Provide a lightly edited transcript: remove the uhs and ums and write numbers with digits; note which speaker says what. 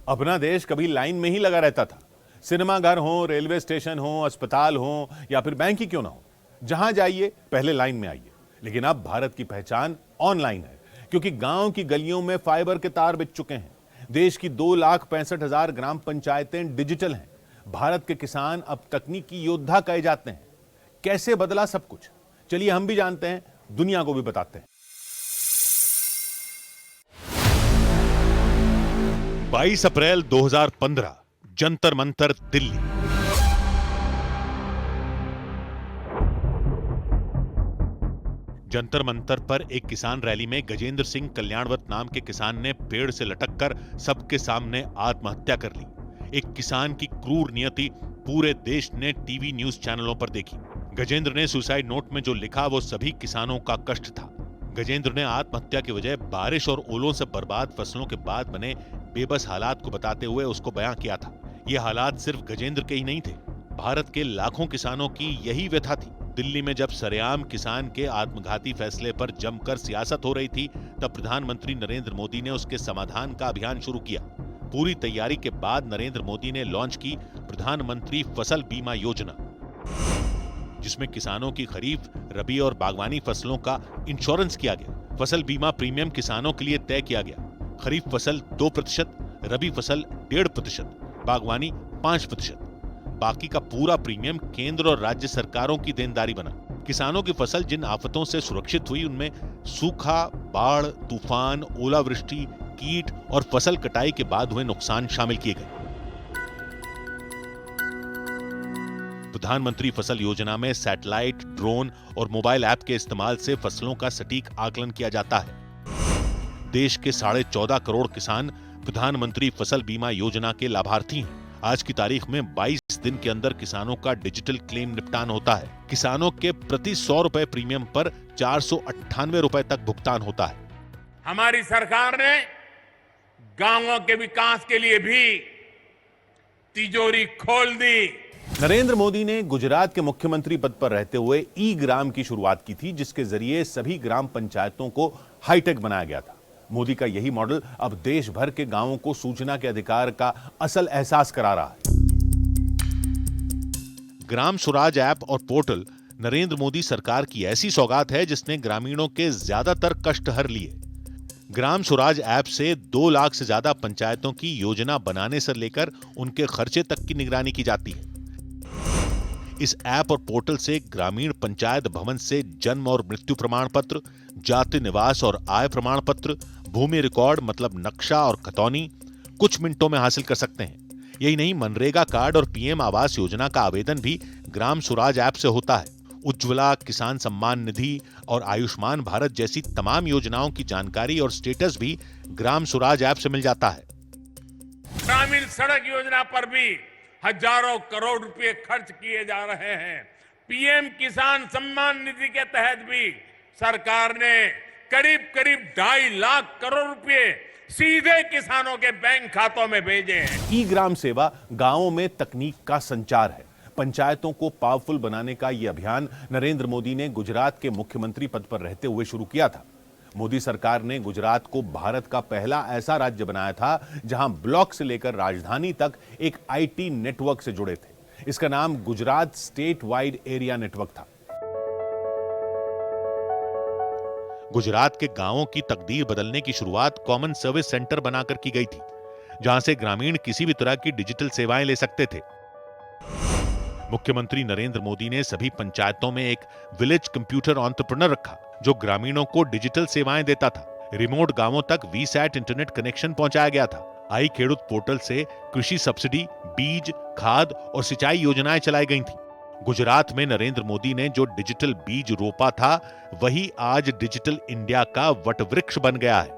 Speaker 1: अपना देश कभी लाइन में ही लगा रहता था। सिनेमाघर हो, रेलवे स्टेशन हो, अस्पताल हो या फिर बैंक ही क्यों ना हो, जहां जाइए पहले लाइन में आइए। लेकिन अब भारत की पहचान ऑनलाइन है, क्योंकि गांव की गलियों में फाइबर के तार बिछ चुके हैं। देश की 2,65,000 ग्राम पंचायतें डिजिटल हैं। भारत के किसान अब तकनीकी योद्धा कहे जाते हैं। कैसे बदला सब कुछ, चलिए हम भी जानते हैं, दुनिया को भी बताते हैं। 22 अप्रैल 2015, जंतर मंतर, दिल्ली। जंतर मंतर पर एक किसान रैली में गजेंद्र सिंह कल्याणवत नाम के किसान ने पेड़ से लटककर सबके सामने आत्महत्या कर ली। एक किसान की क्रूर नियति पूरे देश ने टीवी न्यूज चैनलों पर देखी। गजेंद्र ने सुसाइड नोट में जो लिखा वो सभी किसानों का कष्ट था। गजेंद्र ने आत्महत्या की वजह बारिश और ओलों से बर्बाद फसलों के बाद बने बेबस हालात को बताते हुए उसको बयां किया था। ये हालात सिर्फ गजेंद्र के ही नहीं थे, भारत के लाखों किसानों की यही व्यथा थी। दिल्ली में जब सरेआम किसान के आत्मघाती फैसले पर जमकर सियासत हो रही थी, तब प्रधानमंत्री नरेंद्र मोदी ने उसके समाधान का अभियान शुरू किया। पूरी तैयारी के बाद नरेंद्र मोदी ने लॉन्च की प्रधानमंत्री फसल बीमा योजना, जिसमें किसानों की खरीफ, रबी और बागवानी फसलों का इंश्योरेंस किया गया। फसल बीमा प्रीमियम किसानों के लिए तय किया गया। खरीफ फसल 2%, रबी फसल 1.5%, बागवानी 5%। बाकी का पूरा प्रीमियम केंद्र और राज्य सरकारों की देनदारी बना। किसानों की फसल जिन आफतों से सुरक्षित हुई, उनमें सूखा, बाढ़, तूफान, ओलावृष्टि, कीट और फसल कटाई के बाद हुए नुकसान शामिल किए गए। प्रधानमंत्री फसल योजना में सैटेलाइट, ड्रोन और मोबाइल ऐप के इस्तेमाल से फसलों का सटीक आकलन किया जाता है। देश के 14.5 करोड़ किसान प्रधानमंत्री फसल बीमा योजना के लाभार्थी हैं। आज की तारीख में 22 दिन के अंदर किसानों का डिजिटल क्लेम निपटान होता है। किसानों के प्रति 100 रुपए प्रीमियम पर 498 रुपए तक भुगतान होता है।
Speaker 2: हमारी सरकार ने गांवों के विकास के लिए भी तिजोरी खोल दी।
Speaker 1: नरेंद्र मोदी ने गुजरात के मुख्यमंत्री पद पर रहते हुए ई ग्राम की शुरुआत की थी, जिसके जरिए सभी ग्राम पंचायतों को हाईटेक बनाया गया था। मोदी का यही मॉडल अब देश भर के गांवों को सूचना के अधिकार का असल एहसास करा रहा है। ग्राम स्वराज ऐप और पोर्टल नरेंद्र मोदी सरकार की ऐसी सौगात है जिसने ग्रामीणों के ज्यादातर कष्ट हर लिए। ग्राम स्वराज ऐप से 2 लाख से ज्यादा पंचायतों की योजना बनाने से लेकर उनके खर्चे तक की निगरानी की जाती है। इस ऐप और पोर्टल से ग्रामीण पंचायत भवन से जन्म और मृत्यु प्रमाण पत्र, जाति, निवास और आय प्रमाण पत्र, भूमि रिकॉर्ड मतलब नक्शा और खतौनी कुछ मिनटों में हासिल कर सकते हैं। यही नहीं, मनरेगा कार्ड और पीएम आवास योजना का आवेदन भी ग्राम स्वराज ऐप से होता है। उज्ज्वला, किसान सम्मान निधि और आयुष्मान भारत जैसी तमाम योजनाओं की जानकारी और स्टेटस भी ग्राम स्वराज ऐप से मिल जाता है।
Speaker 2: ग्रामीण सड़क योजना पर भी हजारों करोड़ रुपए खर्च किए जा रहे हैं। पीएम किसान सम्मान निधि के तहत भी सरकार ने करीब 2.5 लाख करोड़ रुपए सीधे किसानों के बैंक खातों में भेजे हैं।
Speaker 1: ई ग्राम सेवा गांवों में तकनीक का संचार है। पंचायतों को पावरफुल बनाने का यह अभियान नरेंद्र मोदी ने गुजरात के मुख्यमंत्री पद पर रहते हुए शुरू किया था। मोदी सरकार ने गुजरात को भारत का पहला ऐसा राज्य बनाया था जहां ब्लॉक से लेकर राजधानी तक एक आईटी नेटवर्क से जुड़े थे। इसका नाम Gujarat state wide area network था। गुजरात के गांवों की तकदीर बदलने की शुरुआत कॉमन सर्विस सेंटर बनाकर की गई थी, जहां से ग्रामीण किसी भी तरह की डिजिटल सेवाएं ले सकते थे। मुख्यमंत्री नरेंद्र मोदी ने सभी पंचायतों में एक विलेज कंप्यूटर एंटरप्रेन्योर रखा, जो ग्रामीणों को डिजिटल सेवाएं देता था। रिमोट गांवों तक वीसैट इंटरनेट कनेक्शन पहुंचाया गया था। आई खेडूत पोर्टल से कृषि सब्सिडी, बीज, खाद और सिंचाई योजनाएं चलाई गई थी। गुजरात में नरेंद्र मोदी ने जो डिजिटल बीज रोपा था, वही आज डिजिटल इंडिया का वटवृक्ष बन गया है।